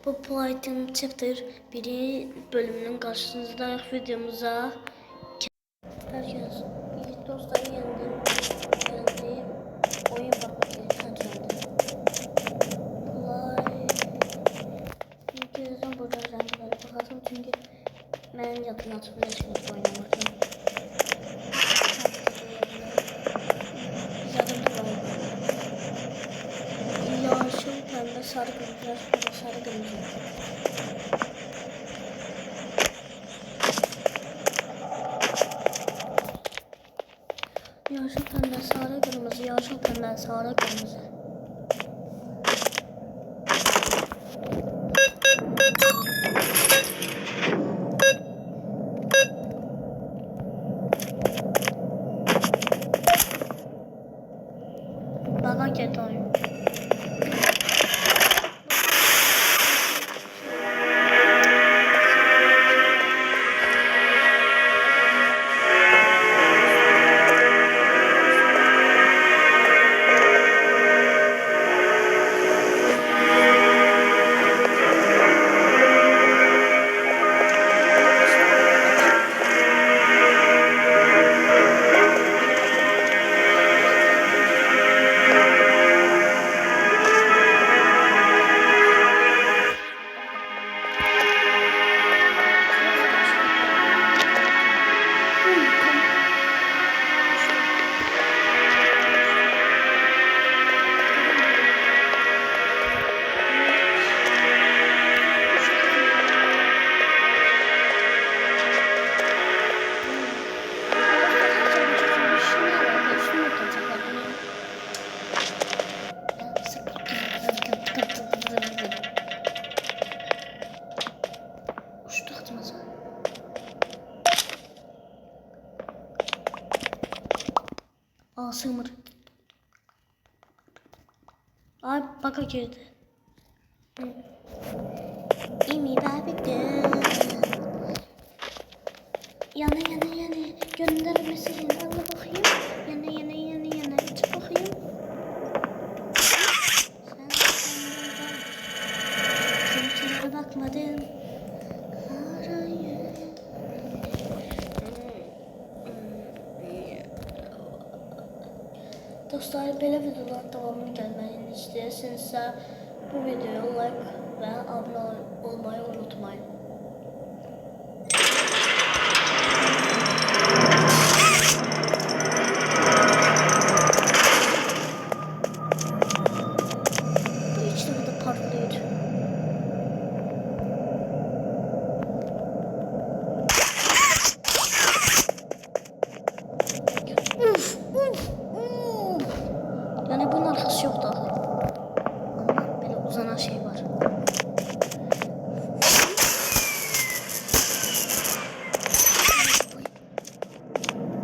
Bu Python Chapter 1 bölümünün karşınızdayız videomuza. Herkes iyi dostlar geldi. Oyun bakmayı tanıdı. Play. İlk burada renkleri bakalım çünkü ben hatırlatmayacağım oynamaktan. Yaşıl pembe sarı kırmızı sarı kırmızı. Yaşıl pembe sarı kırmızı, yaşıl pembe sarı kırmızı. Baga geldi oyun. Sığmır. Ay baka girdi. İmi babikti. Yana gönder mesajını al bakayım. Yana aç bakayım. Sen bakmadın. Dostlar, belə videoların davamını gəlməyini istəyirsinizsə, bu videoya like və abunə olmayı unutmayın. Bu üç dəfə də parlayır. Yani bunun arkası yok daha. Ama böyle uzanan şey var.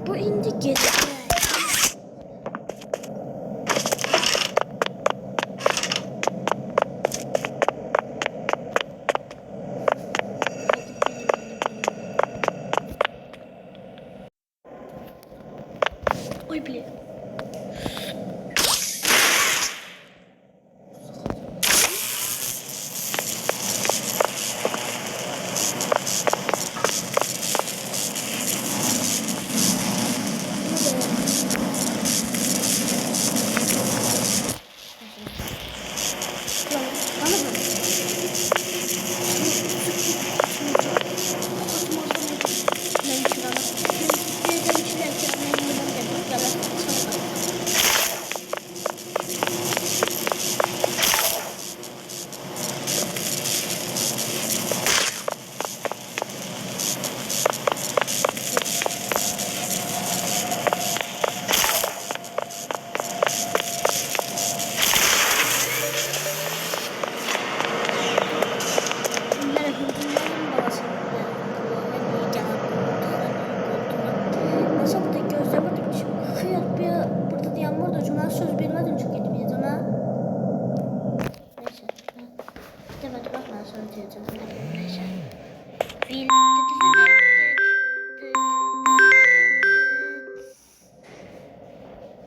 Bu indi gece. Oy bile.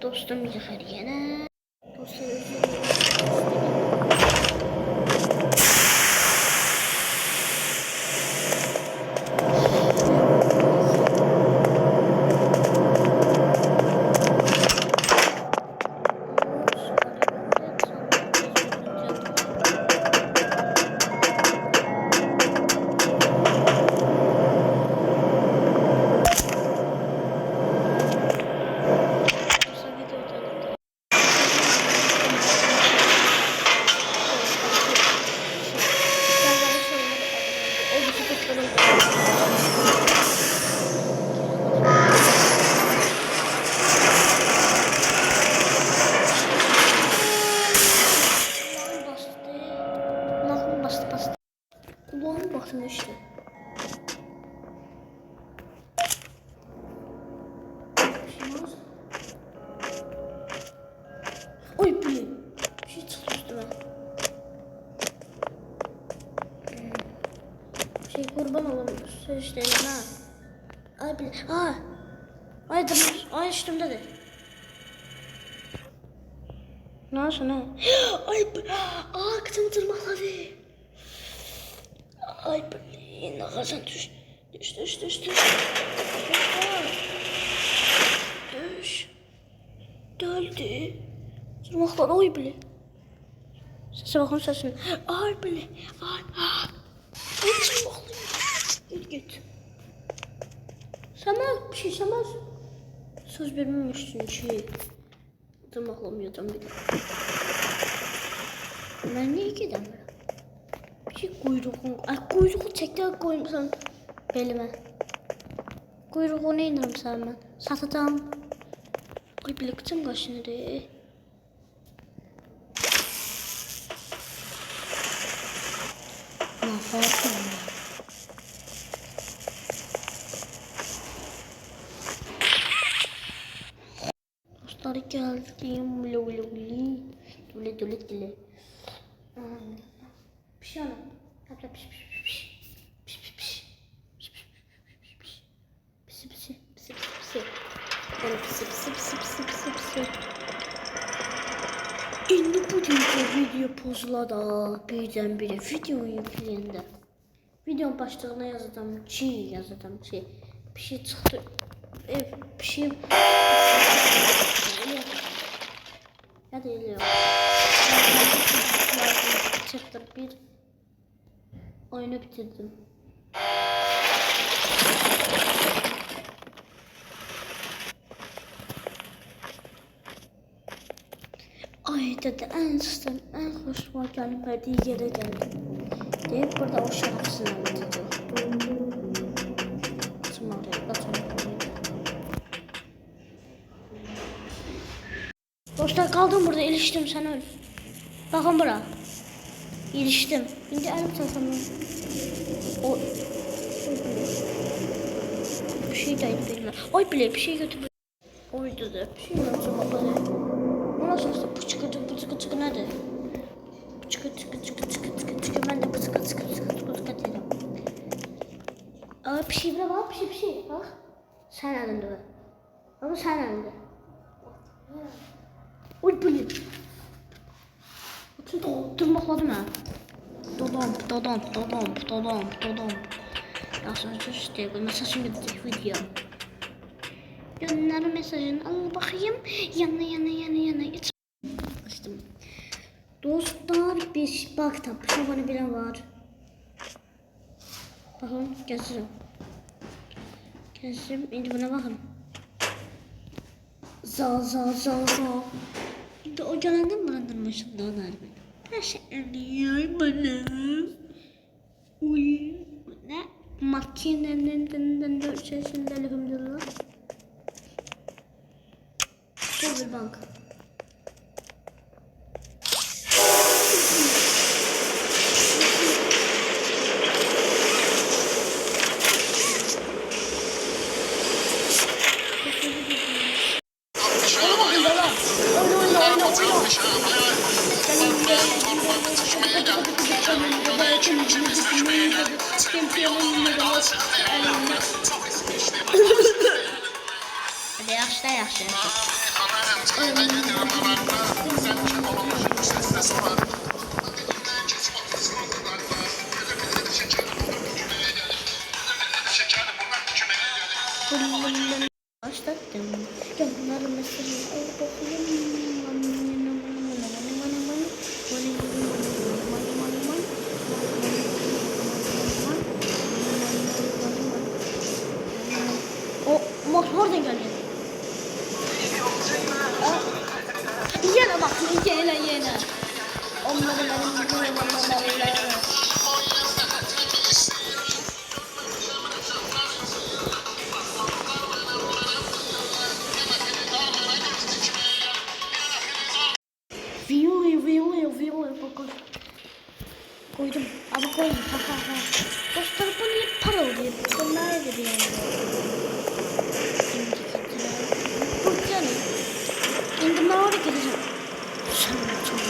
Dostum yıkar yine. Dostum bastı. Kulağım batmıştı. Oy bir şey çıktı üstüme. Şey kurban olalım. Söz değilim ha. Ay bir. Ay damar. Ay üstümde de. Nasıl ne? Ay kıtımı tırmakladı. Ay ne kazan düş. Düş. Düş. Döldü. Tırmakladı oy bile. Sese bakın sesine. Ay bile. Ay. Tırmaklıyor. Git. Bir şey sanmaz. Söz vermemişsin şey. Tırmaklamayacağım bir daha. Ben niye gidem? Bir şey kuyruğu çekti koymuşsun belime. Kuyruğunu indirim sen ben. Satacağım. Ay bile kıçım kaşınır. Mahvolsun. Dostlar geldim. Dule. Bir şey anlat. Pisi. Şimdi bugünkü video pozlada birdenbire video yükleyende. Video başlığına yazdım. Bir şey çıktı. Bir şey. Ya da öyle. Chapter 1 oyunu bitirdim. Ay dedi en hoşuma gelmediği yere geldim. Deyip burada o şarkısını anlatıyor. Dostlar kaldım burada, iliştim, sen öl. Bakın bura. İliştim. Şimdi elim tasarım. O bir şey deydi benimle. Oy bile bir şey götürdü. Oy dedi. Bir şey nasıl bakalım. O nasıl pıçıkı nerede? Pıçıkı ben de pıçıkı dedim. Bir şey bırak, bir şey. Bak. Sen elinde be. Ama sen elinde. Oy bile. Tırmakladım ha. Dodom. Nasıl işte mesajım gidecek video. Gönder mesajını al bakayım. Yana. Açtım. Dostlar bir bak tabi bana bile var. Bakın gezdim. Şimdi buna bakın. Za. Şimdi o gelenden barındırmışım da onlar beni. Her şey anlıyor bana. Uy. Ne? Makinenin sesinde elhamdülillah. Bir bank. Hadi yaxşı. Başlattım. Gönder mesajı al bakayım. Oradan geliyor. Yine bak yine. Onlar Koydum. Abi koydum. Ha ha ha. Dostlar bu niye paralıyor? Bu nerede bir yerde? Bu yani. Şimdi ben oraya gideceğim. Sen çok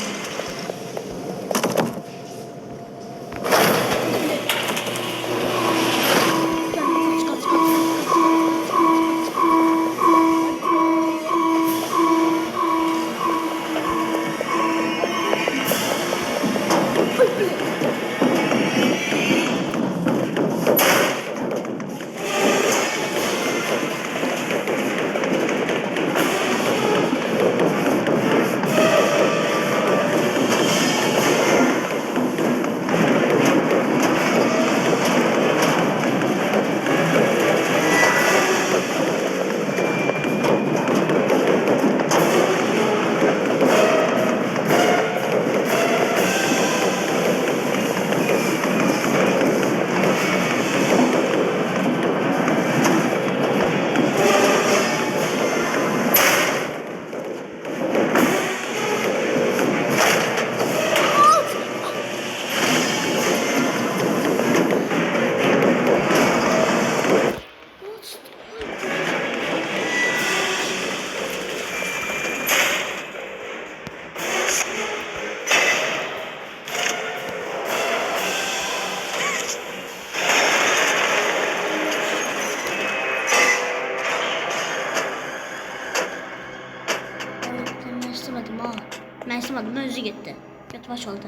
Ben istemedim, özü gitti. Yatmaş oldu.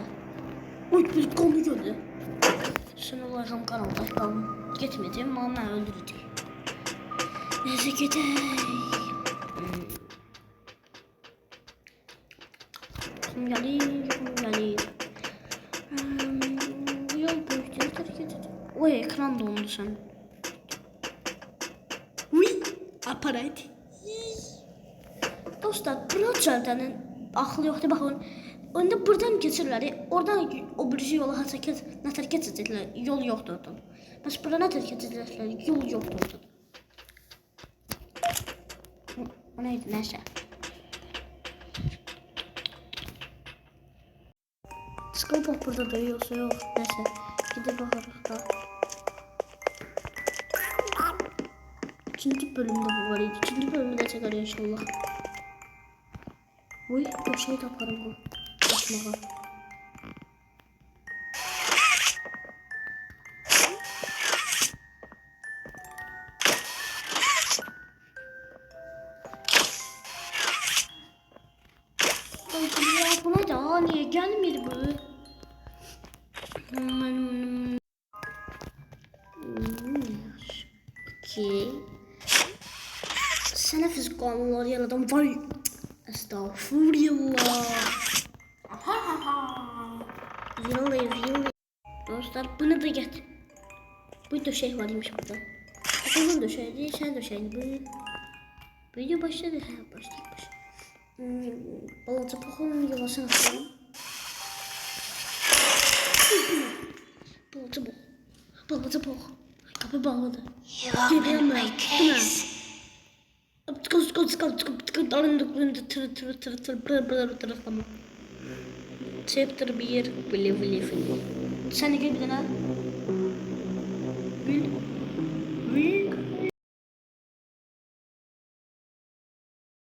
Uy, bir konu gördü. Sonra ulaşım kanalda kalın. Gitmeyeceğim ama ben öldüreceğim. Neyse gidelim. Kim gelir, kim gelir. Yol büyüktür, hareket et. Oy, ekran dondu sen. Uy, aparat. Dostlar, bura çantanın aklı yoktu, bakın. Önde buradan geçirler, oradan o birisi yola hareket edecekler, yol yoktu oradan. Bas buradan hareket edecekler, yol yoktu oradan. O neydi, neyse. Sıkıp bak burada da yoksa yok, neyse. Gidip bakarız da. İkinci bölümde bu var, ikinci bölümde de çeker inşallah. Uy, bir şey taparım bu. Bakmağa. Ya buna da niye gelmedi bu? Ki sana fizik kanunları yaradan var. Estağfurullah. Yılı. Dostlar bunu da get. Bu döşek varmış burada. Bunun döşeği değil, sen döşeğini böyle. Video başladı. Ha, başladı. Balaca poğunun yuvasını atalım. Balaca poğ. Kapı bağladı. Geliyorum ben. Değil mi? Chapter 1 Bili. Sen de gel bir tane. Bil.